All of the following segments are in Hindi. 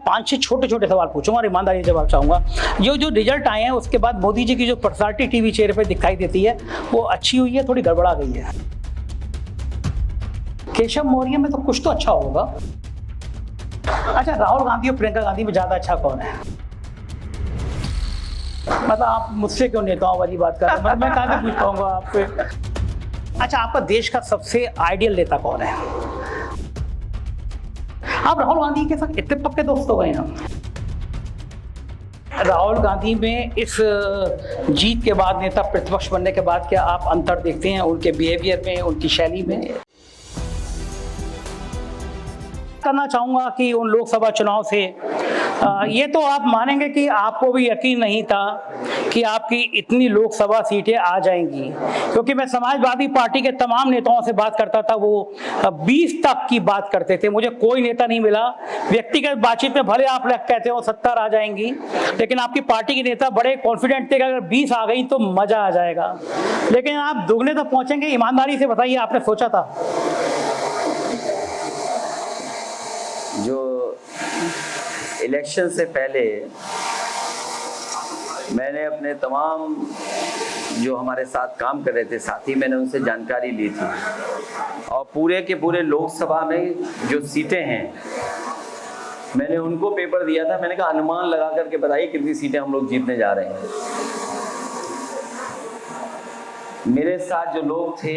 5-6 छोटे छोटे सवाल पूछूंगा और ईमानदारी से जवाब चाहूंगा। जो रिजल्ट आए हैं उसके बाद मोदी जी की जो पर्सनालिटी टीवी चेहरे पे दिखाई देती है वो अच्छी हुई है, थोड़ी गड़बड़ा गई है। केशव मौर्य में तो कुछ तो अच्छा होगा। अच्छा, राहुल गांधी और प्रियंका गांधी में ज्यादा अच्छा कौन है? मतलब आप मुझसे क्यों नेताओं वाली बात कर रहे हैं? मैं कहाँ से पूछ पाऊंगा आपसे? अच्छा, आपका देश का सबसे आइडियल नेता कौन है? आप राहुल गांधी के साथ इतने पक्के दोस्त हो गए हैं। राहुल गांधी में इस जीत के बाद, नेता प्रतिपक्ष बनने के बाद, क्या आप अंतर देखते हैं उनके बिहेवियर में, उनकी शैली में? करना चाहूंगा कि उन लोकसभा चुनाव से ये तो आप मानेंगे कि आपको भी यकीन नहीं था कि आपकी इतनी लोकसभा सीटें आ जाएंगी, क्योंकि मैं समाजवादी पार्टी के तमाम नेताओं से बात करता था, वो 20 तक की बात करते थे। मुझे कोई नेता नहीं मिला। व्यक्तिगत बातचीत में भले आप लोग कहते हो 70 आ जाएंगी, लेकिन आपकी पार्टी के नेता बड़े कॉन्फिडेंट थे कि अगर 20 आ गई तो मजा आ जाएगा। लेकिन आप दुगने तक पहुंचेंगे, ईमानदारी से बताइए, आपने सोचा था? जो इलेक्शन से पहले मैंने अपने तमाम जो हमारे साथ काम कर रहे थे साथी, मैंने उनसे जानकारी ली थी और पूरे के पूरे लोकसभा में जो सीटें हैं मैंने उनको पेपर दिया था। मैंने कहा अनुमान लगा करके बताइए कितनी सीटें हम लोग जीतने जा रहे हैं। मेरे साथ जो लोग थे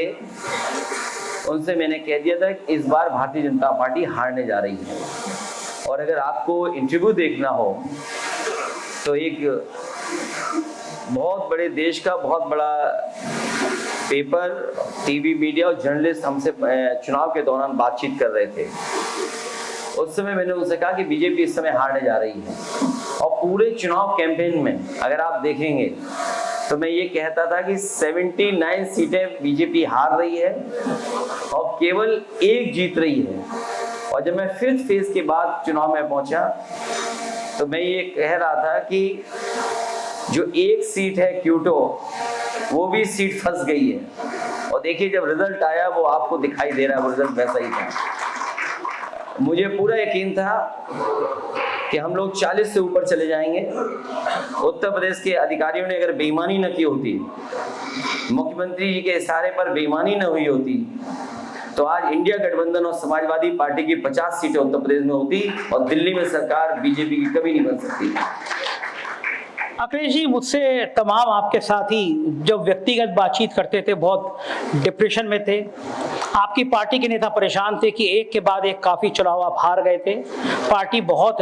उनसे मैंने कह दिया था कि इस बार भारतीय जनता पार्टी हारने जा रही है, और अगर आपको इंटरव्यू देखना हो तो एक बहुत बड़े देश का बहुत बड़ा पेपर, टीवी, मीडिया और जर्नलिस्ट हमसे चुनाव के दौरान बातचीत कर रहे थे। उस समय मैंने उनसे कहा कि बीजेपी इस समय हारने जा रही है, और पूरे चुनाव कैंपेन में अगर आप देखेंगे तो मैं ये कहता था कि 79 सीटें बीजेपी हार रही है और केवल 1 जीत रही है। और जब मैं 5th फेज के बाद चुनाव में पहुंचा तो मैं ये कह रहा था कि जो 1 सीट है क्यूटो, वो भी सीट फंस गई है। और देखिए जब रिजल्ट आया वो आपको दिखाई दे रहा है, वो रिजल्ट वैसा ही था। मुझे पूरा यकीन था कि हम लोग 40 से ऊपर चले जाएंगे। उत्तर प्रदेश के अधिकारियों ने अगर बेईमानी न की होती, मुख्यमंत्री जी के इशारे पर बेईमानी न हुई होती, तो आज इंडिया गठबंधन और समाजवादी पार्टी की 50 सीटें उत्तर प्रदेश में होती और दिल्ली में सरकार बीजेपी की कभी नहीं बन सकती। अखिलेश जी, मुझसे तमाम आपके साथी जब व्यक्तिगत बातचीत करते थे बहुत डिप्रेशन में थे। आपकी पार्टी के नेता परेशान थे कि एक के बाद एक काफ़ी चुनाव आप हार गए थे, पार्टी बहुत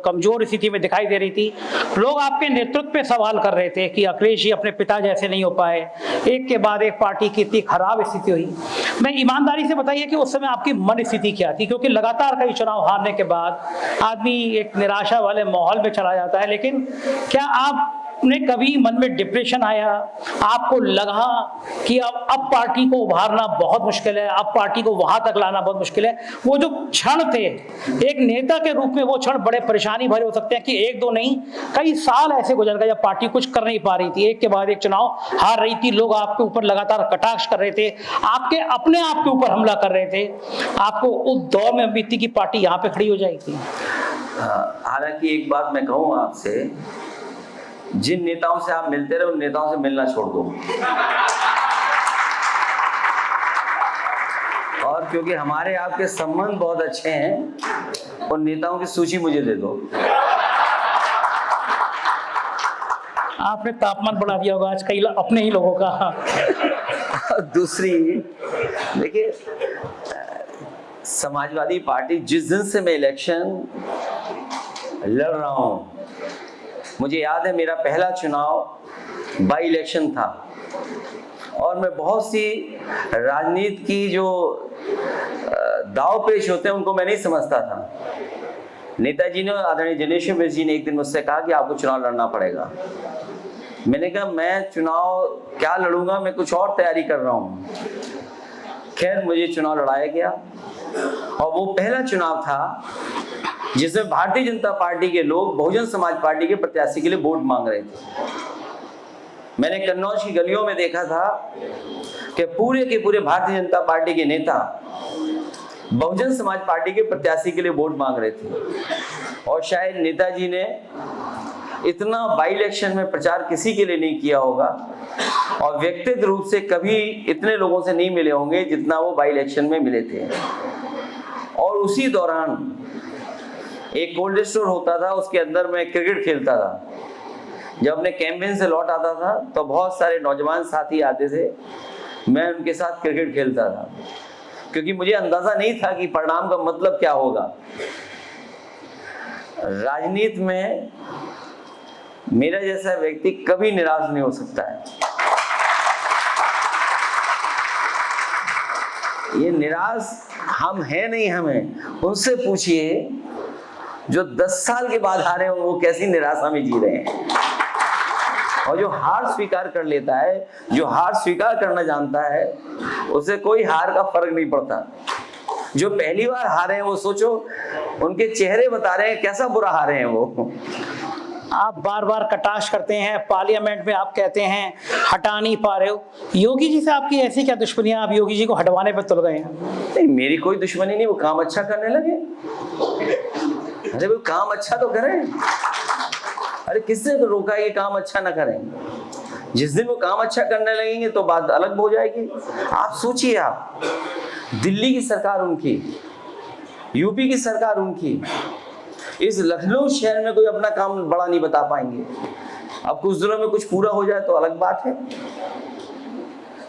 कमज़ोर स्थिति में दिखाई दे रही थी। लोग आपके नेतृत्व पे सवाल कर रहे थे कि अखिलेश जी अपने पिता जैसे नहीं हो पाए, एक के बाद एक पार्टी की इतनी खराब स्थिति हुई। मैं ईमानदारी से बताइए कि उस समय आपकी मन स्थिति क्या थी? क्योंकि लगातार कई चुनाव हारने के बाद आदमी एक निराशा वाले माहौल में चला जाता है। लेकिन क्या आपने कभी मन में डिप्रेशन आया? आपको लगा कि अब पार्टी को उभारना बहुत मुश्किल है, अब पार्टी को वहां तक लाना बहुत मुश्किल है? वो जो क्षण थे एक नेता के रूप में, वो क्षण बड़े परेशानी भरे हो सकते हैं कि 1-2 नहीं, कई साल ऐसे गुजर गए जब पार्टी कुछ कर नहीं पा रही थी, एक के बाद एक चुनाव हार रही थी, लोग आपके ऊपर लगातार कटाक्ष कर रहे थे, आपके अपने आप के ऊपर हमला कर रहे थे। आपको उस दौर में बीती की पार्टी यहाँ पे खड़ी हो जाएगी? हालांकि एक बात मैं कहूँ आपसे, जिन नेताओं से आप मिलते रहे उन नेताओं से मिलना छोड़ दो। और क्योंकि हमारे आपके संबंध बहुत अच्छे हैं, उन नेताओं की सूची मुझे दे दो। आपने तापमान बढ़ा दिया होगा आज कई अपने ही लोगों का। दूसरी देखिए, समाजवादी पार्टी जिस दिन से मैं इलेक्शन लड़ रहा हूं, मुझे याद है मेरा पहला चुनाव बाई इलेक्शन था और मैं बहुत सी राजनीति की जो दाव पेश होते हैं उनको मैं नहीं समझता था। नेताजी ने, आदरणीय जनेश्वर मिश्र जी ने एक दिन मुझसे कहा कि आपको चुनाव लड़ना पड़ेगा। मैंने कहा मैं चुनाव क्या लड़ूंगा, मैं कुछ और तैयारी कर रहा हूँ। खैर मुझे चुनाव लड़ाया गया और वो पहला चुनाव था जिसमें भारतीय जनता पार्टी के लोग बहुजन समाज पार्टी के प्रत्याशी के लिए वोट मांग रहे थे। मैंने कन्नौज की गलियों में देखा था कि पूरे के पूरे भारतीय जनता पार्टी के नेता बहुजन समाज पार्टी के प्रत्याशी के लिए वोट मांग रहे थे, और शायद नेताजी ने इतना बाई इलेक्शन में प्रचार किसी के लिए नहीं किया होगा, और व्यक्तिगत रूप से कभी इतने लोगों से नहीं मिले होंगे जितना वो बाई इलेक्शन में मिले थे। और उसी दौरान एक कोल्ड स्टोर होता था, उसके अंदर मैं क्रिकेट खेलता था। जब अपने कैंपेन से लौट आता था तो बहुत सारे नौजवान साथी आते थे, मैं उनके साथ क्रिकेट खेलता था, क्योंकि मुझे अंदाजा नहीं था कि परिणाम का मतलब क्या होगा। राजनीति में मेरा जैसा व्यक्ति कभी निराश नहीं हो सकता है। ये निराश हम हैं नहीं, हमें उनसे पूछिए जो 10 साल के बाद हारे हो वो कैसी निराशा में जी रहे हैं। और जो हार स्वीकार कर लेता है, जो हार स्वीकार करना जानता है, उसे कोई हार का फर्क नहीं पड़ता। जो पहली बार हारे हैं वो सोचो, उनके चेहरे बता रहे हैं कैसा बुरा हारे हैं वो। आप बार बार कटाक्ष करते हैं, पार्लियामेंट में आप कहते हैं हटा नहीं पा रहे हो। योगी जी से आपकी ऐसी क्या दुश्मनी है, आप योगी जी को हटवाने पर तुल गए हैं? नहीं, मेरी कोई दुश्मनी नहीं, वो काम अच्छा करने लगे। अरे वो काम अच्छा तो करें। अरे किसने तो रोका है कि काम अच्छा ना करें? जिस दिन वो काम अच्छा करने लगेंगे तो बात अलग हो जाएगी। आप सोचिए, आप दिल्ली की सरकार उनकी, यूपी की सरकार उनकी, इस लखनऊ शहर में कोई अपना काम बड़ा नहीं बता पाएंगे। अब कुछ दिनों में कुछ पूरा हो जाए तो अलग बात है,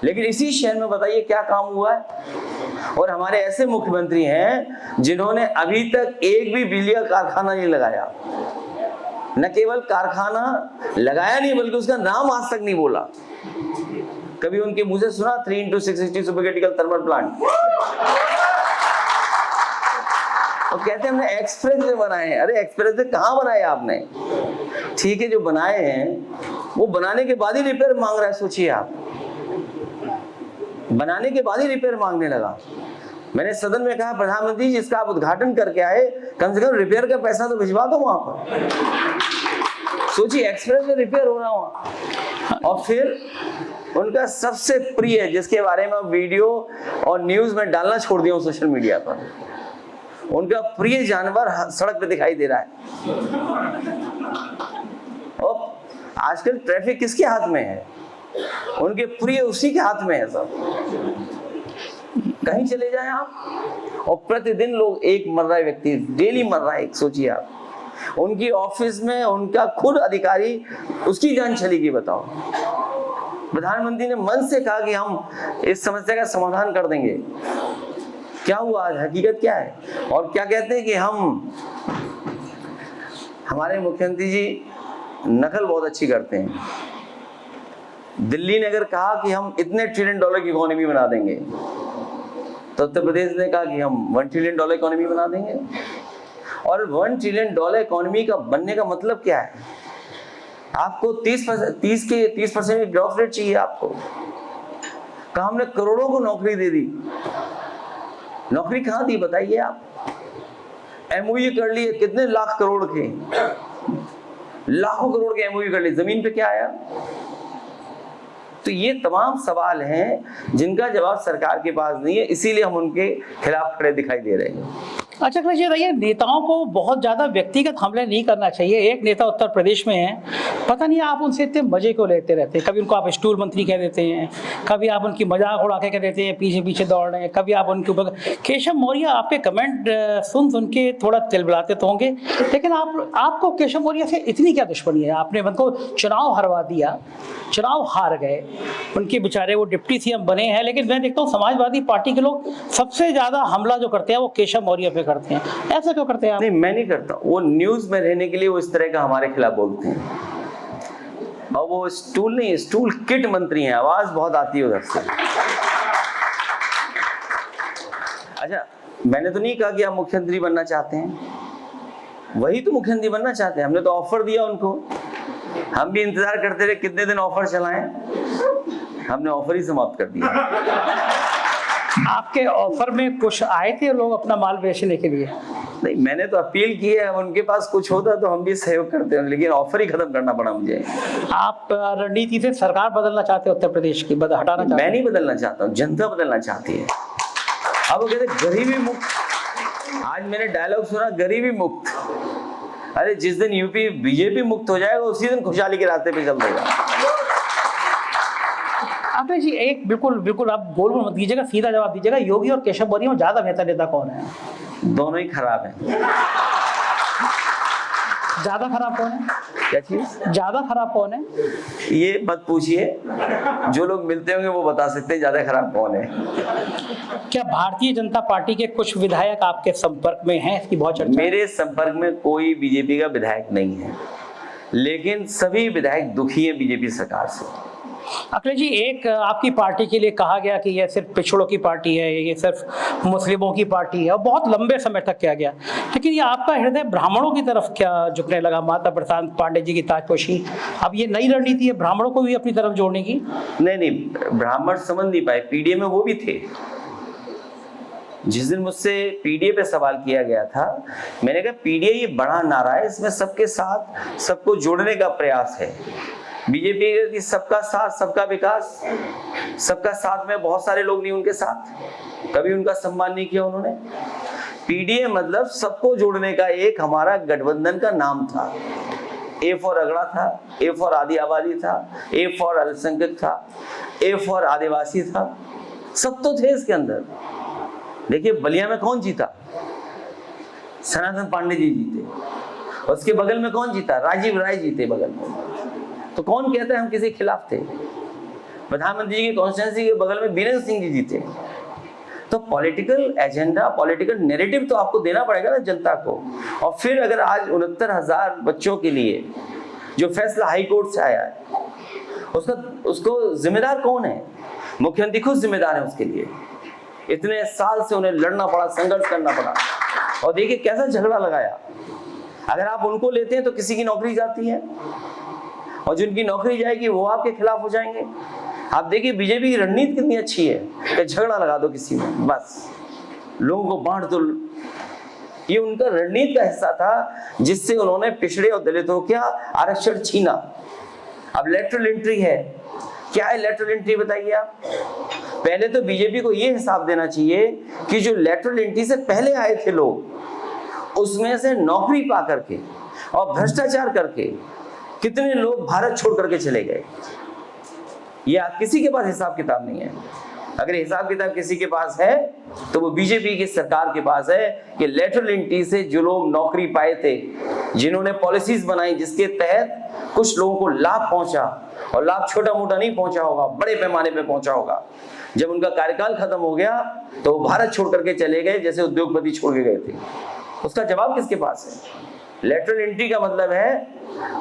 लेकिन इसी शहर में बताइए क्या काम हुआ है। और हमारे ऐसे मुख्यमंत्री हैं जिन्होंने अभी तक एक भी बिजली का कारखाना नहीं लगाया। न केवल कारखाना लगाया नहीं, बल्कि उसका नाम आज तक नहीं बोला। कभी उनके मुंह से सुना 3x660 super critical thermal plant? और कहते हैं हमने एक्सप्रेस वे बनाए हैं। अरे एक्सप्रेस वे कहाँ बनाए आपने? ठीक है, जो बनाए हैं वो बनाने के बाद ही रिपेयर मांग रहा है। सोचिए आप, बनाने के बाद ही रिपेयर मांगने लगा। मैंने सदन में कहा, प्रधानमंत्री जी इसका आप उद्घाटन करके आए, कम से कम रिपेयर का पैसा तो भिजवा दो वहां पर। सोचिए, एक्सप्रेस वे रिपेयर हो रहा वहां। और फिर उनका सबसे प्रिय, जिसके बारे में वीडियो और न्यूज में डालना छोड़ दिया सोशल मीडिया पर, उनका प्रिय जानवर सड़क पे दिखाई दे रहा है। और आजकल ट्रैफिक किसके हाथ में है? उनके प्रिय उसी के हाथ में है सब। कहीं चले जाएं आप, और प्रतिदिन लोग, एक मर रहा है व्यक्ति, डेली मर रहा है एक। सोचिए आप, उनकी ऑफिस में उनका खुद अधिकारी, उसकी जान चलेगी। बताओ, प्रधानमंत्री ने मन से कहा कि हम इस समस्या का समाधान कर देंगे। क्या हुआ आज? हकीकत क्या है? और क्या कहते हैं कि हमारे मुख्यमंत्री जी नकल बहुत अच्छी करते हैं। दिल्ली ने अगर कहा कि हम इतने $1 ट्रिलियन की इकोनॉमी बना देंगे, तो उत्तर प्रदेश ने कहा कि हम $1 ट्रिलियन इकोनॉमी बना देंगे। और $1 ट्रिलियन इकोनॉमी का बनने का मतलब क्या है? आपको 30% की ग्रोथ रेट चाहिए आपको। कहा हमने करोड़ों को नौकरी दे दी। नौकरी कहाँ दी बताइए आप? एमओयू कर लिए, कितने लाख करोड़ के, लाखों करोड़ के एमओयू कर लिए, जमीन पे क्या आया? तो ये तमाम सवाल हैं जिनका जवाब सरकार के पास नहीं है, इसीलिए हम उनके खिलाफ खड़े दिखाई दे रहे हैं। अच्छा अखिलेश जी बताइए, नेताओं को बहुत ज़्यादा व्यक्तिगत हमले नहीं करना चाहिए। एक नेता उत्तर प्रदेश में है, पता नहीं आप उनसे इतने मजे को लेते रहते हैं। कभी उनको आप स्टूल मंत्री कह देते हैं, कभी आप उनकी मजाक उड़ा के कह देते हैं पीछे पीछे दौड़ रहे हैं, कभी आप उनके ऊपर। केशव मौर्य आपके कमेंट सुन के थोड़ा तिलमिलाते तो होंगे, लेकिन आपको केशव मौर्य से इतनी क्या दुश्मनी है? आपने उनको चुनाव हरवा दिया, चुनाव हार गए, उनके बेचारे वो डिप्टी सीएम बने हैं, लेकिन मैं देखता हूँ समाजवादी पार्टी के लोग सबसे ज़्यादा हमला जो करते हैं वो केशव मौर्य पे करते हैं। ऐसा क्यों करते हैं आप? नहीं, मैं नहीं करता। वो न्यूज में रहने के लिए वो इस तरह का हमारे खिलाफ बोलते हैं। और वो स्टूल नहीं, स्टूल किट मंत्री हैं, आवाज बहुत आती है उधर से। अच्छा, मैंने तो नहीं कहा कि आप मुख्यमंत्री बनना चाहते हैं, वही तो मुख्यमंत्री बनना चाहते हैं। हमने तो ऑफर दिया उनको, हम भी इंतजार करते रहे कितने दिन ऑफर चलाएं, हमने ऑफर ही समाप्त कर दिया। आपके ऑफर में कुछ आए थे लोग अपना माल बेचने के लिए? नहीं, मैंने तो अपील की है, उनके पास कुछ होता तो हम भी सहयोग करते हैं, लेकिन ऑफर ही खत्म करना पड़ा मुझे। आप रणनीति से सरकार बदलना चाहते हैं उत्तर प्रदेश की, हटाना चाहते हैं? मैं नहीं बदलना चाहता हूँ, जनता बदलना चाहती है। अब वो कहते गरीबी मुक्त। आज मैंने डायलॉग सुना, गरीबी मुक्त। अरे जिस दिन यूपी बीजेपी मुक्त हो जाएगा उसी दिन खुशहाली के रास्ते पे चल देगा। अखिलेश जी एक बिल्कुल आप गोल मत दीजिएगा, सीधा जवाब दीजिएगा, योगी और केशव मौर्य में ज्यादा बेहतर नेता कौन है? दोनों ही खराब हैं। ज्यादा खराब कौन है? क्या चीज? ज्यादा खराब कौन है? ये मत पूछिए, जो लोग मिलते होंगे वो बता सकते हैं ज्यादा खराब कौन है। क्या भारतीय जनता पार्टी के कुछ विधायक आपके संपर्क में हैं? इसकी बहुत चर्चा है। मेरे संपर्क में कोई बीजेपी का विधायक नहीं है, लेकिन सभी विधायक दुखी हैं बीजेपी सरकार से। अखिलेश जी एक आपकी पार्टी के लिए कहा गया कि यह सिर्फ पिछड़ों की पार्टी है, ये सिर्फ मुस्लिमों की पार्टी है, और बहुत लंबे समय तक किया गया, लेकिन ये आपका हृदय ब्राह्मणों की तरफ क्या झुकने लगा? माता प्रसाद पांडे जी की ताजपोशी, अब ये नई रणनीति है ब्राह्मणों को भी अपनी तरफ जोड़ने की? नहीं, ब्राह्मण समझ नहीं पाए, पीडीए में वो भी थे। जिस दिन मुझसे पीडीए पे सवाल किया गया था, मैंने कहा पीडीए ये बड़ा नारा है, इसमें सबके साथ सबको जोड़ने का प्रयास है। बीजेपी की सबका साथ सबका विकास, सबका साथ में बहुत सारे लोग नहीं उनके साथ, कभी उनका सम्मान नहीं किया उन्होंने। पीडीए मतलब सबको जोड़ने का एक हमारा गठबंधन का नाम था। ए फॉर अगड़ा था, ए फॉर आदि आबादी था, ए फॉर अल्पसंख्यक था, ए फॉर आदिवासी था, सब तो थे इसके अंदर। देखिए बलिया में कौन जीता? सनातन पांडे जी जीते। उसके बगल में कौन जीता? राजीव राय जीते बगल में। तो कौन कहता है हम किसी के खिलाफ थे? प्रधानमंत्री जी की कॉन्स्टिट्यूंसी के बगल में बीरेंद्र सिंह जी जीते। तो पॉलिटिकल एजेंडा, पॉलिटिकल नैरेटिव तो आपको देना पड़ेगा ना जनता को। और फिर अगर आज 69,000 बच्चों के लिए जो फैसला हाई कोर्ट से आया है, उसको जिम्मेदार कौन है? मुख्यमंत्री खुद जिम्मेदार है उसके लिए। इतने साल से उन्हें लड़ना पड़ा, संघर्ष करना पड़ा, और देखिए कैसा झगड़ा लगाया। अगर आप उनको लेते हैं तो किसी की नौकरी जाती है, और जिनकी नौकरी जाएगी वो आपके खिलाफ हो जाएंगे। आप देखिए बीजेपी की रणनीति कितनी अच्छी है कि झगड़ा लगा दो किसी में, बस लोगों को बांट दो। ये उनका रणनीति का हिस्सा था, जिससे उन्होंने पिछड़े और दलितों का आरक्षण छीना। अब लेटरल एंट्री है। क्या है लेटरल एंट्री बताइए आप? पहले तो बीजेपी को ये हिसाब देना चाहिए कि जो लेटरल एंट्री से पहले आए थे लोग, उसमें से नौकरी पा करके और भ्रष्टाचार करके कितने लोग भारत छोड़ करके चले गए। ये किसी के पास हिसाब किताब नहीं है। अगर हिसाब किताब किसी के पास है तो वो बीजेपी की सरकार के पास है कि लेटरल एंट्री से जो लोग नौकरी पाए थे, जिन्होंने पॉलिसीज बनाई जिसके तहत कुछ लोगों को लाभ पहुंचा, और लाभ छोटा मोटा नहीं पहुंचा होगा, बड़े पैमाने पे पहुंचा होगा। जब उनका कार्यकाल खत्म हो गया तो वो भारत छोड़ करके चले गए, जैसे उद्योगपति छोड़ के गए थे। उसका जवाब किसके पास है? लेटरल एंट्री का मतलब है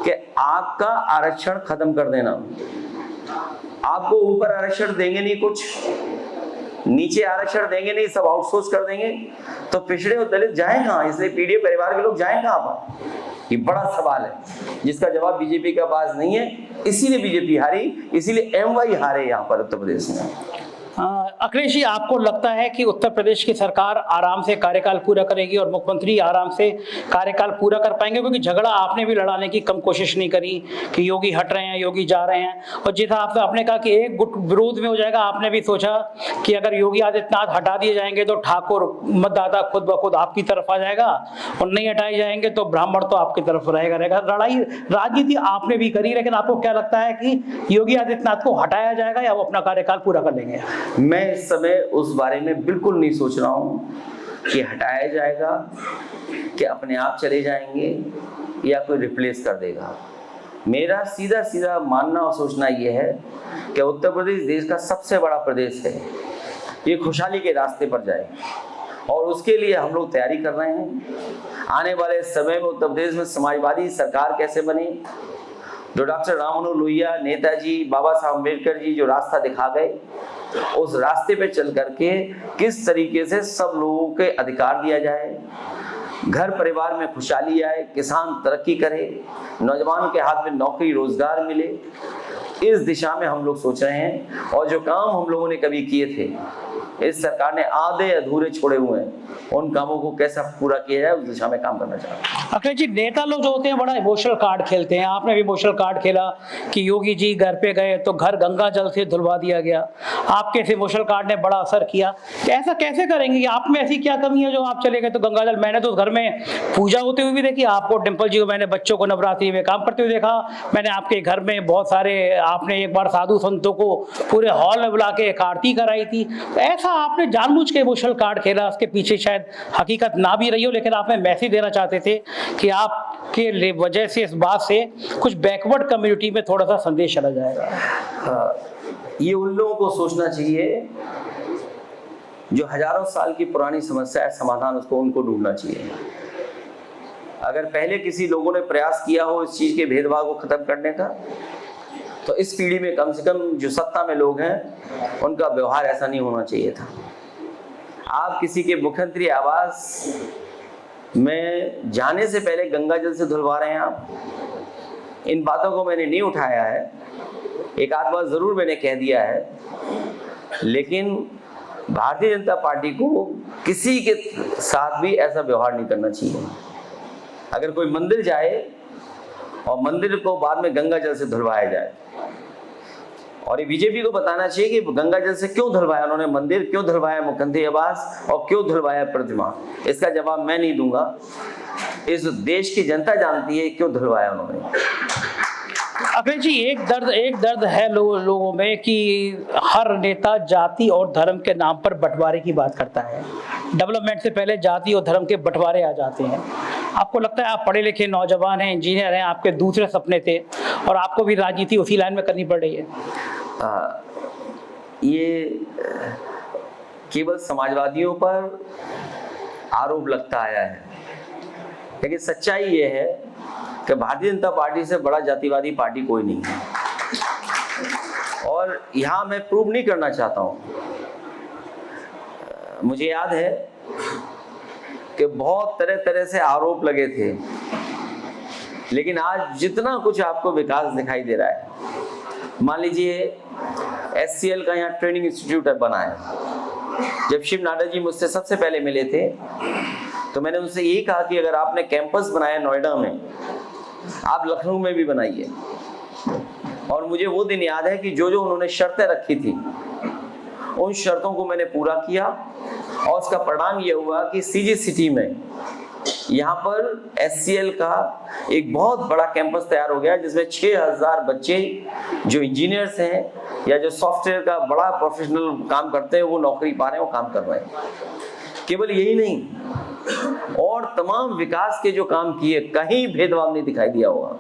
कि आपका आरक्षण खत्म कर देना। आपको ऊपर आरक्षण देंगे नहीं, कुछ नीचे आरक्षण देंगे नहीं, सब आउटसोर्स कर देंगे, तो पिछड़े और दलित जाएं कहां? इसलिए पीडीए परिवार के लोग जाएं कहां पर? ये बड़ा सवाल है जिसका जवाब बीजेपी के पास नहीं है। इसीलिए बीजेपी हारी, इसीलिए एमवाई हारे यहाँ पर उत्तर प्रदेश में। अखिलेश जी आपको लगता है कि उत्तर प्रदेश की सरकार आराम से कार्यकाल पूरा करेगी और मुख्यमंत्री आराम से कार्यकाल पूरा कर पाएंगे? क्योंकि झगड़ा आपने भी लड़ाने की कम कोशिश नहीं करी कि योगी हट रहे हैं, योगी जा रहे हैं, और जिस आपने कहा कि एक गुट विरोध में हो जाएगा, आपने भी सोचा कि अगर योगी आदित्यनाथ हटा दिए जाएंगे तो ठाकुर मतदाता खुद ब खुद आपकी तरफ आ जाएगा, और नहीं हटाए जाएंगे तो ब्राह्मण तो आपकी तरफ रहेगा। लड़ाई राजनीति आपने भी करी, लेकिन आपको क्या लगता है कि योगी आदित्यनाथ को हटाया जाएगा या वो अपना कार्यकाल पूरा कर लेंगे? मैं इस समय उस बारे में बिल्कुल नहीं सोच रहा हूं कि हटाया जाएगा, कि अपने आप चले जाएंगे या कोई रिप्लेस कर देगा। मेरा सीधा सीधा मानना और सोचना यह है कि उत्तर प्रदेश देश का सबसे बड़ा प्रदेश है, ये खुशहाली के रास्ते पर जाए, और उसके लिए हम लोग तैयारी कर रहे हैं। आने वाले समय में उत्तर प्रदेश में समाजवादी सरकार कैसे बने, जो डॉक्टर राम मनोहर लोहिया, नेताजी, बाबा साहब अम्बेडकर जी जो रास्ता दिखा गए, उस रास्ते पे चल करके किस तरीके से सब लोगों के अधिकार दिया जाए, घर परिवार में खुशहाली आए, किसान तरक्की करे, नौजवान के हाथ में नौकरी रोजगार मिले, इस दिशा में हम लोग सोच रहे हैं। और जो काम हम लोगों ने कभी किए थे इस सरकार ने आधे अधूरे छोड़े हुए हैं, उन कामों को कैसा पूरा किया जाए उस दिशा में काम करना चाहते हैं। अखिलेश जी, नेता लोग जो होते हैं बड़ा इमोशनल कार्ड खेलते हैं। आपने भी इमोशनल कार्ड खेला कि योगी जी घर पे गए तो घर गंगा जल से धुलवा दिया गया। आपके इस इमोशनल कार्ड ने बड़ा असर किया। कि ऐसा कैसे करेंगे? आप में ऐसी क्या कमी है जो आप चले गए तो गंगा जल? मैंने तो घर में पूजा होते हुए भी देखी, आपको डिम्पल जी को मैंने बच्चों को नवरात्रि में काम करते हुए देखा। मैंने आपके घर में बहुत सारे, आपने एक बार साधु संतों को पूरे हॉल में बुला के एक आरती कराई थी। तो ऐसा आपने जानबूझ के इमोशनल कार्ड खेला, उसके पीछे शायद हकीकत ना भी रही हो, लेकिन आप में मैसेज देना चाहते थे कि आपके वजह से, इस बात से कुछ बैकवर्ड कम्युनिटी में थोड़ा सा संदेश चला जाएगा। ये उन लोगों को सोचना चाहिए जो हजारों साल की पुरानी समस्या है, समाधान उसको उनको ढूंढना चाहिए। अगर पहले किसी लोगों ने प्रयास किया हो इस चीज के भेदभाव को खत्म करने का, तो इस पीढ़ी में कम से कम जो सत्ता में लोग हैं उनका व्यवहार ऐसा नहीं होना चाहिए था। आप किसी के मुख्यमंत्री आवास में जाने से पहले गंगा जल से धुलवा रहे हैं आप। इन बातों को मैंने नहीं उठाया है, एक आध बार जरूर मैंने कह दिया है, लेकिन भारतीय जनता पार्टी को किसी के साथ भी ऐसा व्यवहार नहीं करना चाहिए। अगर कोई मंदिर जाए और मंदिर को बाद में गंगा जल से धुलवाया जाए, और ये बीजेपी को बताना चाहिए कि गंगा जल से क्यों धुलवाया उन्होंने मंदिर, क्यों धुलवाया मुख्यमंत्री आवास और क्यों धुलवाया प्रतिमा। इसका जवाब मैं नहीं दूंगा, इस देश की जनता जानती है क्यों धुलवाया उन्होंने। अखिलेश जी, एक दर्द है लोगों में कि हर नेता जाति और धर्म के नाम पर बंटवारे की बात करता है। डेवलपमेंट से पहले जाति और धर्म के बंटवारे आ जाते हैं। आपको लगता है, आप पढ़े लिखे नौजवान हैं, इंजीनियर हैं, आपके दूसरे सपने थे और आपको भी राजनीति उसी लाइन में करनी पड़ रही है? ये केवल समाजवादियों पर आरोप लगता आया है, लेकिन सच्चाई ये है कि भारतीय जनता पार्टी से बड़ा जातिवादी पार्टी कोई नहीं है। और यहाँ मैं प्रूव नहीं करना चाहता हूँ। मुझे याद है कि बहुत तरह तरह से आरोप लगे थे, लेकिन आज जितना कुछ आपको विकास दिखाई दे रहा है, मान लीजिए SCL का यहाँ ट्रेनिंग इंस्टीट्यूट बना है। जब शिव नाडा जी मुझसे सबसे पहले मिले थे तो मैंने उनसे यही कहा कि अगर आपने कैंपस बनाया नोएडा में, आप लखनऊ में भी बनाइए। और मुझे वो दिन याद है कि जो जो उन्होंने शर्तें रखी थी उन शर्तों को मैंने पूरा किया, और उसका परिणाम ये हुआ कि CG सिटी में यहाँ पर SCL का एक बहुत बड़ा कैंपस तैयार हो गया, जिसमें 6000 बच्चे जो इंजीनियर्स हैं या जो सॉफ्टवेयर का बड़ा प्रोफेशनल काम करते हैं वो नौकरी पा रहे हैं, वो काम कर रहे हैं। केवल यही नहीं, और तमाम विकास के जो काम किए, कहीं भेदभाव नहीं दिखाई दिया होगा,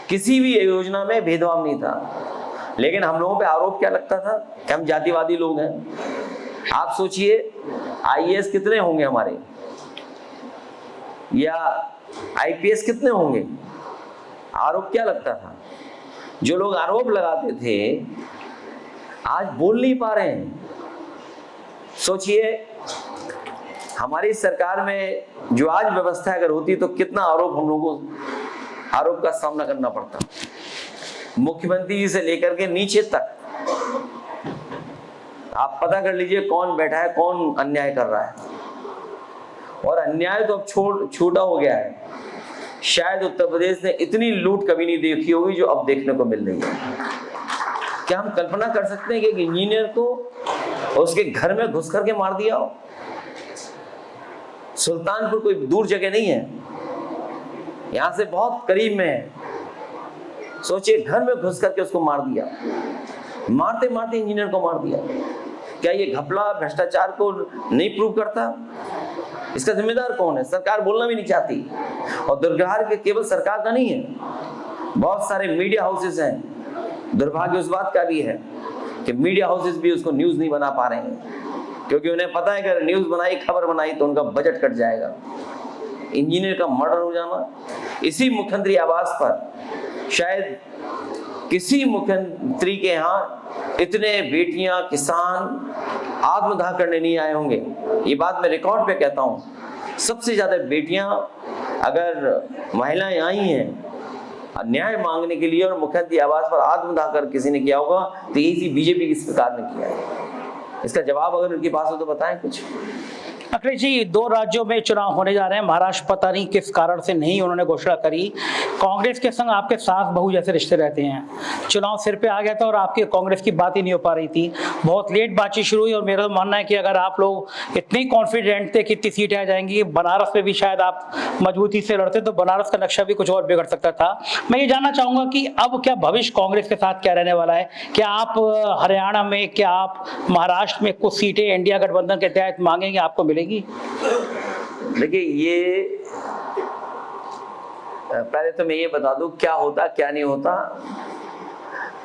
किसी भी योजना में भेदभाव नहीं था। लेकिन हम लोगों पे आरोप क्या लगता था कि हम जातिवादी लोग हैं। आप सोचिए IAS कितने होंगे हमारे, या IPS कितने होंगे। आरोप क्या लगता था? जो लोग आरोप लगाते थे आज बोल नहीं पा रहे हैं। सोचिए हमारी सरकार में जो आज व्यवस्था अगर होती तो कितना आरोप हम लोगों को आरोप का सामना करना पड़ता, मुख्यमंत्री जी से लेकर के नीचे तक। आप पता कर लीजिए कौन बैठा है, कौन अन्याय कर रहा है। और अन्याय तो अब छोटा हो गया है। शायद उत्तर प्रदेश ने इतनी लूट कभी नहीं देखी होगी जो अब देखने को मिल रही है। क्या हम कल्पना कर सकते हैं कि एक इंजीनियर को उसके घर में घुस करके मार दिया हो? सुल्तानपुर कोई दूर जगह नहीं है, यहां से बहुत करीब में है। सोचिए घर में घुस करके उसको मार दिया, मारते मारते इंजीनियर को मार दिया। क्या ये घपला भ्रष्टाचार को नहीं प्रूव करता? इसका जिम्मेदार कौन है? सरकार बोलना भी नहीं चाहती। और दुर्भाग्य के केवल सरकार का नहीं है, बहुत सारे मीडिया हाउसेस हैं। दुर्भाग्य उस बात का भी है कि मीडिया हाउसेस भी उसको न्यूज नहीं बना पा रहे हैं, क्योंकि उन्हें पता है कि अगर न्यूज बनाई, खबर बनाई तो उनका बजट कट जाएगा। इंजीनियर का मर्डर हो जाना, इसी मुख्यमंत्री आवास पर शायद किसी मुख्यमंत्री के यहाँ इतने बेटियां, किसान आत्मदाह करने नहीं आए होंगे। ये बात मैं रिकॉर्ड पे कहता हूँ। सबसे ज्यादा बेटियां अगर महिलाएं आई हैं न्याय मांगने के लिए और मुख्यमंत्री आवास पर आत्मदाह कर किसी ने किया होगा तो यही बीजेपी की सरकार ने किया है। इसका जवाब अगर उनके पास हो तो बताएं कुछ। अखिलेश जी, 2 राज्यों में चुनाव होने जा रहे हैं। महाराष्ट्र पता नहीं किस कारण से नहीं उन्होंने घोषणा करी। कांग्रेस के संग आपके सास बहू जैसे रिश्ते रहते हैं। चुनाव सिर पे आ गया था और आपकी कांग्रेस की बात ही नहीं हो पा रही थी। बहुत लेट बातचीत शुरू हुई और मेरा तो मानना है कि अगर आप लोग इतने कॉन्फिडेंट थे कि इतनी सीटें आ जाएंगी, बनारस में भी शायद आप मजबूती से लड़ते तो बनारस का नक्शा भी कुछ और बिगड़ सकता था। मैं ये जानना चाहूंगा कि अब क्या भविष्य कांग्रेस के साथ क्या रहने वाला है? क्या आप हरियाणा में, क्या आप महाराष्ट्र में कुछ सीटें इंडिया गठबंधन के तहत मांगेंगे, आपको मिलेगी? देखिए, ये पहले तो मैं ये बता दूं क्या होता क्या नहीं होता।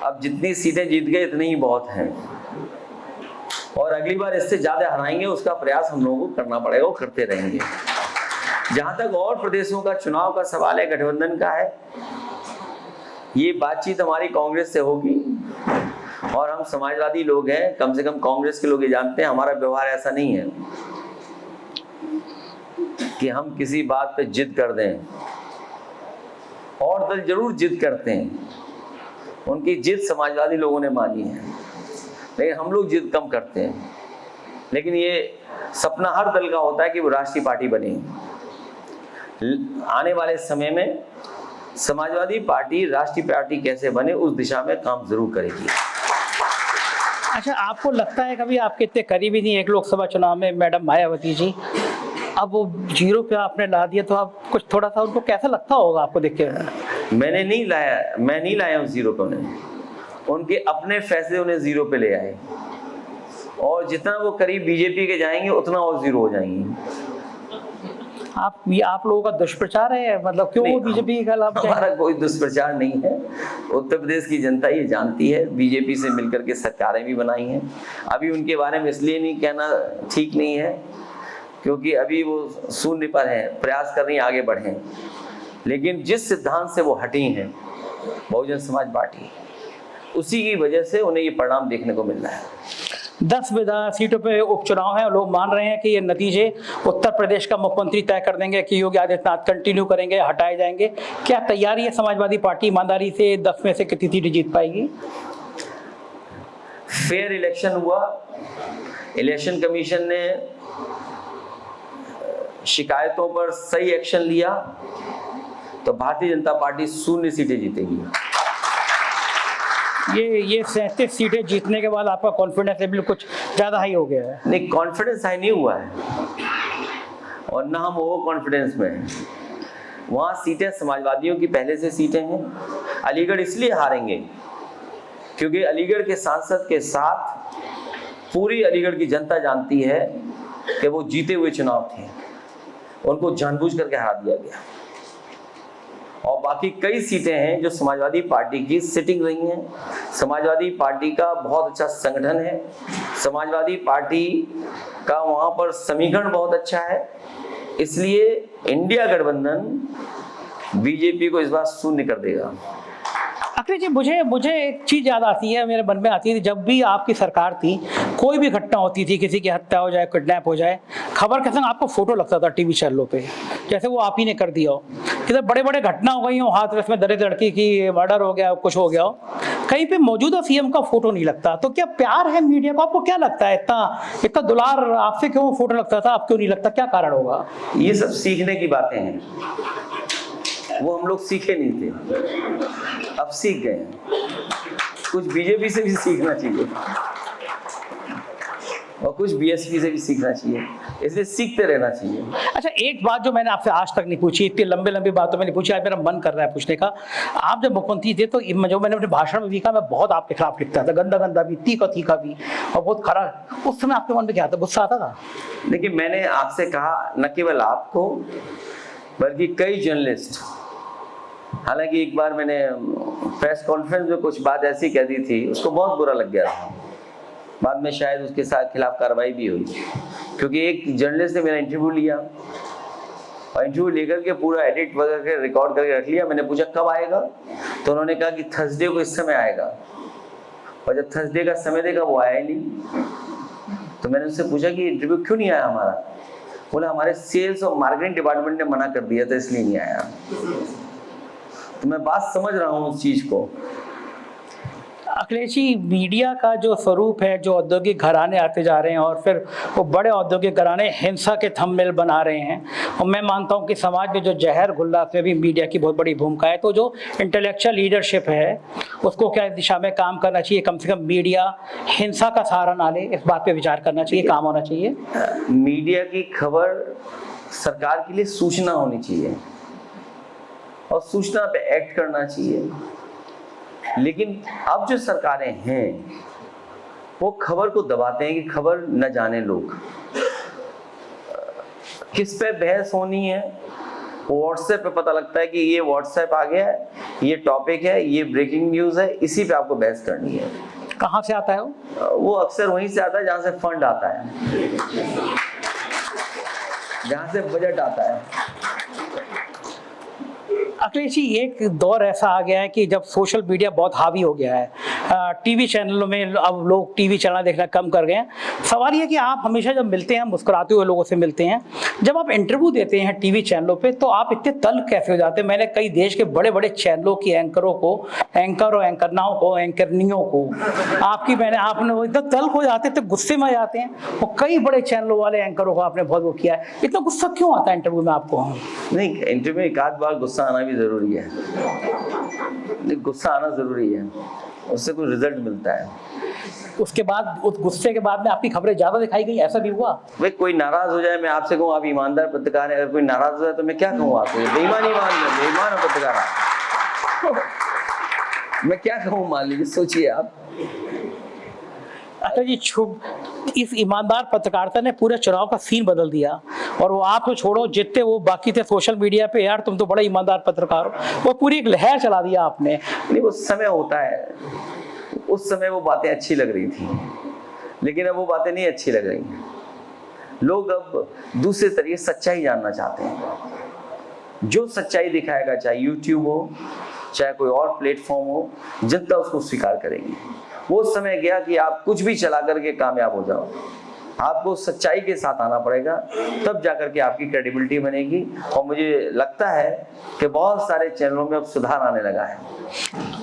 अब जितनी सीटें जीत गए इतनी ही बहुत हैं, और अगली बार इससे ज्यादा हराएंगे उसका प्रयास हम लोगों को करना पड़ेगा, वो करते रहेंगे। जहां तक और प्रदेशों का चुनाव का सवाल है, गठबंधन का है, ये बातचीत हमारी कांग्रेस से होगी, और हम समाजवादी लोग हैं, कम से कम कांग्रेस के लोग ये जानते हैं हमारा व्यवहार ऐसा नहीं है कि हम किसी बात पे जिद कर दें। और दल जरूर जिद करते हैं, उनकी जिद समाजवादी लोगों ने मानी है, लेकिन हम लोग जिद कम करते हैं। लेकिन ये सपना हर दल का होता है कि वो राष्ट्रीय पार्टी बने। आने वाले समय में समाजवादी पार्टी राष्ट्रीय पार्टी कैसे बने उस दिशा में काम जरूर करेगी। अच्छा, आपको लगता है कभी आपके इतने करीबी नहीं एक लोकसभा चुनाव में मैडम मायावती जी, अब वो 0 पे आपने ला दिया तो आप कुछ थोड़ा सा उनको कैसा लगता होगा आपको देख के? मैं नहीं लाया हूँ 0 पे उन्हें, उनके अपने फैसले उन्हें 0 पे ले आए, और जितना वो करीब बीजेपी के जाएंगे उतना और 0 हो जाएंगे। आप लोगों का दुष्प्रचार है, मतलब क्यों वो बीजेपी के खिलाफ? हमारा कोई दुष्प्रचार नहीं है। उत्तर प्रदेश की जनता ये जानती है, बीजेपी से मिलकर के सरकारें भी बनाई हैं। अभी उनके बारे में इसलिए नहीं कहना ठीक नहीं है क्योंकि अभी वो शून्य पर हैं, प्रयास कर रही हैं आगे बढ़ें। लेकिन जिस सिद्धांत से वो हटी हैं, बहुजन समाज पार्टी, उसी की वजह से उन्हें ये परिणाम देखने को मिल रहा है। 10 विधानसभा सीटों पे उपचुनाव है और लोग मान रहे हैं कि ये नतीजे उत्तर प्रदेश का मुख्यमंत्री तय कर देंगे कि योगी आदित्यनाथ कंटिन्यू करेंगे, हटाए जाएंगे। क्या तैयारी है समाजवादी पार्टी ईमानदारी से 10 में से कितनी सीटें जीत पाएगी? फेयर इलेक्शन हुआ, इलेक्शन कमीशन ने शिकायतों पर सही एक्शन लिया, तो भारतीय जनता पार्टी 0 सीटें जीतेगी। ये 37 सीटें जीतने के बाद आपका कॉन्फिडेंस लेवल कुछ ज्यादा हाई हो गया है? नहीं, कॉन्फिडेंस हाई नहीं हुआ है, और ना हम वो कॉन्फिडेंस में हैं। वहाँ सीटें समाजवादियों की पहले से सीटें हैं। अलीगढ़ इसलिए हारेंगे क्योंकि अलीगढ़ के सांसद के साथ पूरी अलीगढ़ की जनता जानती है कि वो जीते हुए चुनाव थे, उनको जानबूझ करके हरा दिया गया। और बाकी कई सीटें हैं जो समाजवादी पार्टी की सिटिंग रही हैं। समाजवादी पार्टी का बहुत अच्छा संगठन है, समाजवादी पार्टी का वहाँ पर समीकरण बहुत अच्छा है, इसलिए इंडिया गठबंधन बीजेपी को इस बार 0 कर देगा। अखिलेश जी, मुझे एक चीज याद आती है, मेरे मन में आती है, जब भी आपकी सरकार थी, कोई भी घटना होती थी, किसी की हत्या हो जाए, किडनैप हो जाए, खबर के संग आपको फोटो लगता था टीवी चैनलों पे, जैसे वो आप ही ने कर दिया हो। इधर बड़े बड़े घटना हो गई हो, हाथरस में दलित लड़की की मर्डर हो गया, कुछ हो गया हो, कहीं पे मौजूदा सीएम का फोटो नहीं लगता। तो क्या प्यार है मीडिया को? आपको क्या लगता है, इतना दुलार आपसे क्यों फोटो लगता था, अब क्यों नहीं लगता? क्या कारण होगा? ये सब सीखने की बातें हैं, वो हम लोग सीखे नहीं थे, अब सीख गए। कुछ बीजेपी से भी सीखना चाहिए और कुछ बीएसपी से भी सीखना चाहिए, इसलिए सीखते रहना चाहिए। अच्छा, एक बात जो मैंने आपसे आज तक नहीं पूछी, इतनी लंबी बातों में नहीं पूछी, आज मेरा मन कर रहा है पूछने का। आप जब मुख्यमंत्री थे तो जो मैंने अपने भाषण में भी कहा, मैं बहुत आपके खिलाफ लिखता था, गंदा भी, तीखा भी, और बहुत खरा। उस समय आपके मन में क्या था, गुस्सा आता था? देखिए, मैंने आपसे कहा, न केवल आपको बल्कि कई जर्नलिस्ट, हालांकि एक बार मैंने प्रेस कॉन्फ्रेंस में कुछ बात ऐसी कह दी थी, उसको बहुत बुरा लग गया था। बाद में शायद उसके साथ खिलाफ कार्रवाई भी हुई, क्योंकि एक जर्नलिस्ट ने मेरा इंटरव्यू लिया और इंटरव्यू लेकर के पूरा एडिट वगैरह के रिकॉर्ड करके रख लिया। मैंने पूछा कब आएगा, तो उन्होंने कहा कि थर्सडे को इस समय आएगा, और जब थर्सडे का समय देखा वो आया ही नहीं। तो मैंने उससे पूछा कि इंटरव्यू क्यों नहीं आया हमारा? बोला हमारे सेल्स और मार्केटिंग डिपार्टमेंट ने मना कर दिया था, इसलिए नहीं आया। तो मैं बात समझ रहा हूँ उस चीज को। अखिलेश जी, मीडिया का जो स्वरूप है, जो औद्योगिक घराने आते जा रहे हैं और फिर वो बड़े औद्योगिक घराने हिंसा के थंबनेल बना रहे हैं, और मैं मानता हूं कि समाज में जो जहर घुल रहा है उसमें भी मीडिया की बहुत बड़ी भूमिका है। तो जो इंटेलेक्चुअल लीडरशिप है उसको क्या इस दिशा में काम करना चाहिए? कम से कम मीडिया हिंसा का सहारा ना ले, इस बात पे विचार करना चाहिए, काम होना चाहिए। मीडिया की खबर सरकार के लिए सूचना होनी चाहिए और सूचना पे एक्ट करना चाहिए। लेकिन अब जो सरकारें हैं वो खबर को दबाते हैं कि खबर न जाने लोग। किस पे बहस होनी है, व्हाट्सएप पे पता लगता है कि ये व्हाट्सएप आ गया है, ये टॉपिक है, ये ब्रेकिंग न्यूज है, इसी पे आपको बहस करनी है। कहाँ से आता है वो अक्सर वहीं से आता है जहां से फंड आता है, जहां से बजट आता है। अखिलेश जी, एक दौर ऐसा आ गया है कि जब सोशल मीडिया बहुत हावी हो गया है, टीवी चैनलों में अब लोग टीवी चैनल देखना कम कर गए हैं। सवाल ये है कि आप हमेशा जब मिलते हैं, मुस्कुराते हुए लोगों से मिलते हैं, जब आप इंटरव्यू देते हैं टीवी चैनलों पे, तो आप इतने तल्ख कैसे हो जाते हैं? मैंने कई देश के बड़े बड़े चैनलों की एंकरों को, एंकर और एंकरनाओं को, एंकरनियों को, आपने वो इतना तल्ख हो जाते थे, गुस्से में आ जाते हैं। और कई बड़े चैनलों वाले एंकरों को आपने बहुत वो किया है, इतना गुस्सा क्यों आता है इंटरव्यू में आपको? नहीं, इंटरव्यू में एक आध बार गुस्सा आना भी जरूरी है, गुस्सा आना जरूरी है, उससे कुछ रिजल्ट मिलता है। उसके बाद, उस गुस्से के बाद में आपकी खबरें ज्यादा दिखाई गई, ऐसा भी हुआ? भाई कोई नाराज हो जाए, मैं आपसे कहूँ आप ईमानदार पत्रकार हैं, अगर कोई नाराज हो जाए तो मैं क्या कहूँ आपको? बेईमान पत्रकार मैं क्या कहूँ? मान लीजिए, सोचिए आप। अच्छा जी, इस ईमानदार पत्रकारिता ने पूरे चुनाव का सीन बदल दिया। और वो आपको छोड़ो, जितने वो बाकी थे सोशल मीडिया पे, यार तुम तो बड़ा ईमानदार पत्रकार हो, वो पूरी एक लहर चला दिया आपने। नहीं, वो समय होता है, उस समय वो बातें अच्छी लग रही थी, लेकिन अब वो बातें नहीं अच्छी लग रही हैं। लोग अब दूसरे तरीके सच्चाई जानना चाहते हैं। जो सच्चाई दिखाएगा, चाहे यूट्यूब हो, चाहे कोई और प्लेटफॉर्म हो, जनता उसको स्वीकार करेगी। वो समय गया कि आप कुछ भी चला करके कामयाब हो जाओ। आपको सच्चाई के साथ आना पड़ेगा, तब जाकर के आपकी क्रेडिबिलिटी बनेगी। और मुझे लगता है कि बहुत सारे चैनलों में अब सुधार आने लगा है।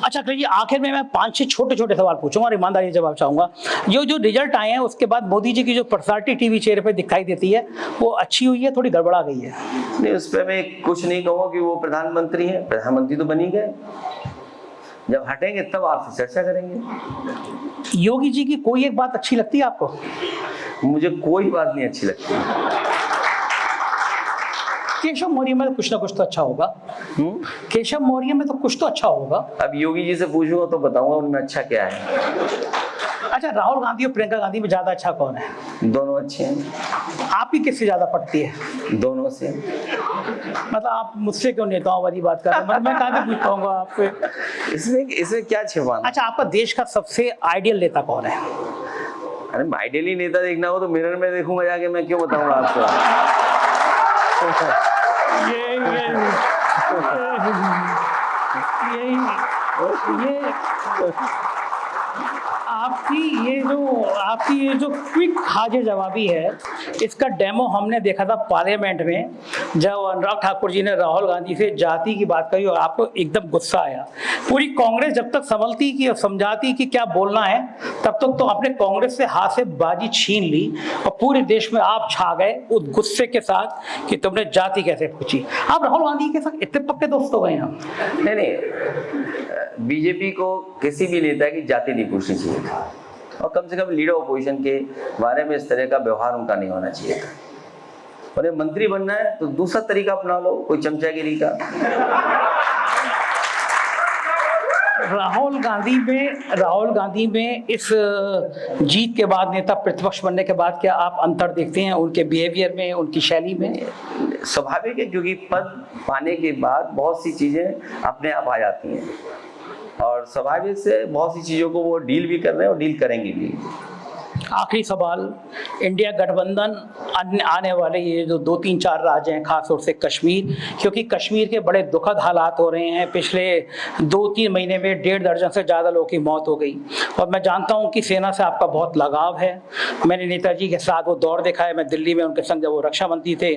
अच्छा जी, आखिर में मैं 5-6 छोटे सवाल पूछूंगा और ईमानदारी से जवाब चाहूंगा। जो रिजल्ट आए हैं उसके बाद मोदी जी की जो पर्सनालिटी टीवी चेहरे पे दिखाई देती है, वो अच्छी हुई है, थोड़ी गड़बड़ा गई है? नहीं, उस पर मैं कुछ नहीं कहूँगा कि वो प्रधानमंत्री हैं। प्रधानमंत्री तो बनी गए, जब हटेंगे तब आपसे चर्चा करेंगे। योगी जी की कोई एक बात अच्छी लगती है आपको? मुझे कोई बात नहीं अच्छी लगती। केशव मौर्य में तो कुछ ना कुछ तो अच्छा होगा। केशव मौर्य में तो कुछ तो अच्छा होगा। अब योगी जी से पूछूंगा तो बताऊंगा उनमें अच्छा क्या है। अच्छा, राहुल गांधी और प्रियंका गांधी में ज्यादा अच्छा कौन है? दोनों अच्छे हैं। आपकी किससे ज्यादा पटती है? दोनों से। मतलब आप मुझसे क्यों नेताओं वाली बात कर रहे हैं? मैं कहाँ से पूछ पाऊंगा आपसे? इसमें क्या छिपाना? अच्छा, आपका देश का सबसे आइडियल नेता कौन है? अरे आइडियली नेता देखना हो तो मिरर में देखूंगा जाके, मैं क्यों बताऊंगा आपको? आपकी ये जो क्विक हाजिर जवाबी है, इसका डेमो हमने देखा था पार्लियामेंट में, जब अनुराग ठाकुर जी ने राहुल गांधी से जाति की बात कही और आपको एकदम गुस्सा आया। पूरी कांग्रेस जब तक संभलती कि समझाती कि क्या बोलना है, तब तक तो अपने कांग्रेस से हाथ से बाजी छीन ली और पूरे देश में आप छा गए उस गुस्से के साथ कि तुमने जाति कैसे पूछी। आप राहुल गांधी के साथ इतने पक्के दोस्त हो गए हम? नहीं, बीजेपी को किसी भी नेता की जाति नहीं पूछनी चाहिए था, और कम से कम लीडर ऑपोजिशन के बारे में इस तरह का व्यवहार उनका नहीं होना चाहिए था। उन्हें मंत्री बनना है तो दूसरा तरीका अपना लो, कोई चमचागिरी का। राहुल गांधी में इस जीत के बाद, नेता प्रतिपक्ष बनने के बाद, क्या आप अंतर देखते हैं उनके बिहेवियर में, उनकी शैली में? स्वाभाविक है, क्योंकि पद पाने के बाद बहुत सी चीजें अपने आप आ जाती हैं, और स्वाभाविक से बहुत सी चीजों को वो डील भी कर रहे हैं और डील करेंगे भी। आखिरी सवाल, इंडिया गठबंधन आने वाले ये जो 2-3-4 राज्य हैं, खासतौर से कश्मीर, क्योंकि कश्मीर के बड़े दुखद हालात हो रहे हैं। पिछले 2-3 महीने में 1.5 दर्जन से ज़्यादा लोगों की मौत हो गई और मैं जानता हूं कि सेना से आपका बहुत लगाव है। मैंने नेताजी के साथ वो दौर देखा है, मैं दिल्ली में उनके संग जब वो रक्षा मंत्री थे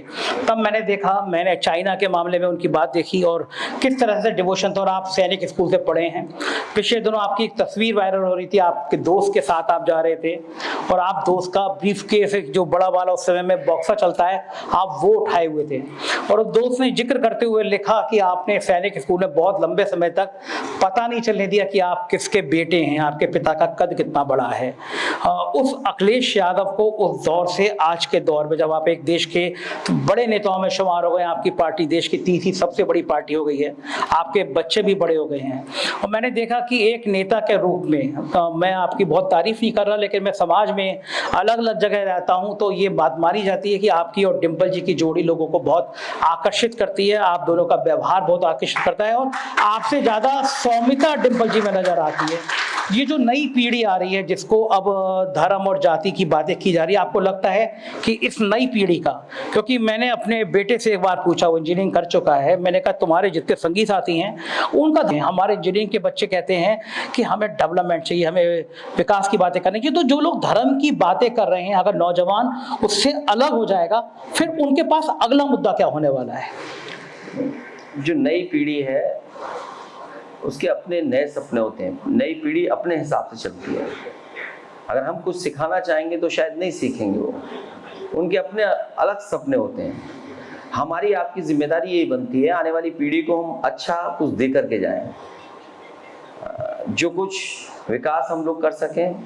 तब मैंने देखा, मैंने चाइना के मामले में उनकी बात देखी और किस तरह से डिवोशन था। और आप सैनिक स्कूल से पढ़े हैं। पिछले दिनों आपकी एक तस्वीर वायरल हो रही थी, आपके दोस्त के साथ आप जा रहे थे और आप दोस्त का ब्रीफ केस जो बड़ा वाला उस समय में बॉक्सा चलता है, आप वो उठाए हुए थे और उस दोस्त ने जिक्र करते हुए लिखा कि आपने सैनिक स्कूल में बहुत लंबे समय तक पता नहीं चलने दिया कि आप किसके बेटे हैं, आपके पिता का कद कितना बड़ा है। उस अखिलेश यादव को उस दौर से आज के दौर में जब आप एक देश के बड़े नेताओं में शुमार हो गए, आपकी पार्टी देश की तीसरी सबसे बड़ी पार्टी हो गई है, आपके बच्चे भी बड़े हो गए हैं और मैंने देखा कि एक नेता के रूप में मैं आपकी बहुत तारीफ नहीं कर रहा, लेकिन मैं समाज में अलग अलग जगह रहता हूं तो ये बात मानी जाती है कि आपकी और डिंपल जी की जोड़ी लोगों को बहुत आकर्षित करती है। आप दोनों का व्यवहार बहुत आकर्षित करता है और आपसे ज्यादा सौम्यता डिंपल जी में नजर आती है। ये जो नई पीढ़ी आ रही है जिसको अब धर्म और जाति की बातें की जा रही है, आपको लगता है कि इस नई पीढ़ी का, क्योंकि मैंने अपने बेटे से एक बार पूछा, वो इंजीनियरिंग कर चुका है, मैंने कहा तुम्हारे जितने संगी साथी हैं उनका, हमारे इंजीनियरिंग के बच्चे कहते हैं कि हमें डेवलपमेंट चाहिए, हमें विकास की बातें करनी चाहिए। तो जो लोग धर्म की बातें कर रहे हैं, अगर नौजवान उससे अलग हो जाएगा फिर उनके पास अगला मुद्दा क्या होने वाला है? जो नई पीढ़ी है उसके अपने नए सपने होते हैं, नई पीढ़ी अपने हिसाब से चलती है। अगर हम कुछ सिखाना चाहेंगे तो शायद नहीं सीखेंगे, वो उनके अपने अलग सपने होते हैं। हमारी आपकी जिम्मेदारी यही बनती है, आने वाली पीढ़ी को हम अच्छा कुछ दे करके जाएं, जो कुछ विकास हम लोग कर सकें,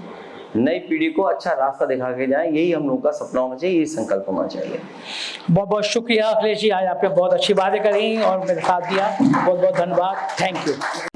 नई पीढ़ी को अच्छा रास्ता दिखा के जाएं, यही हम लोगों का सपना होना चाहिए, यही संकल्प होना चाहिए। बहुत बहुत शुक्रिया अखिलेश जी, आज आपने बहुत अच्छी बातें करी और मेरे साथ दिया, बहुत बहुत धन्यवाद, थैंक यू।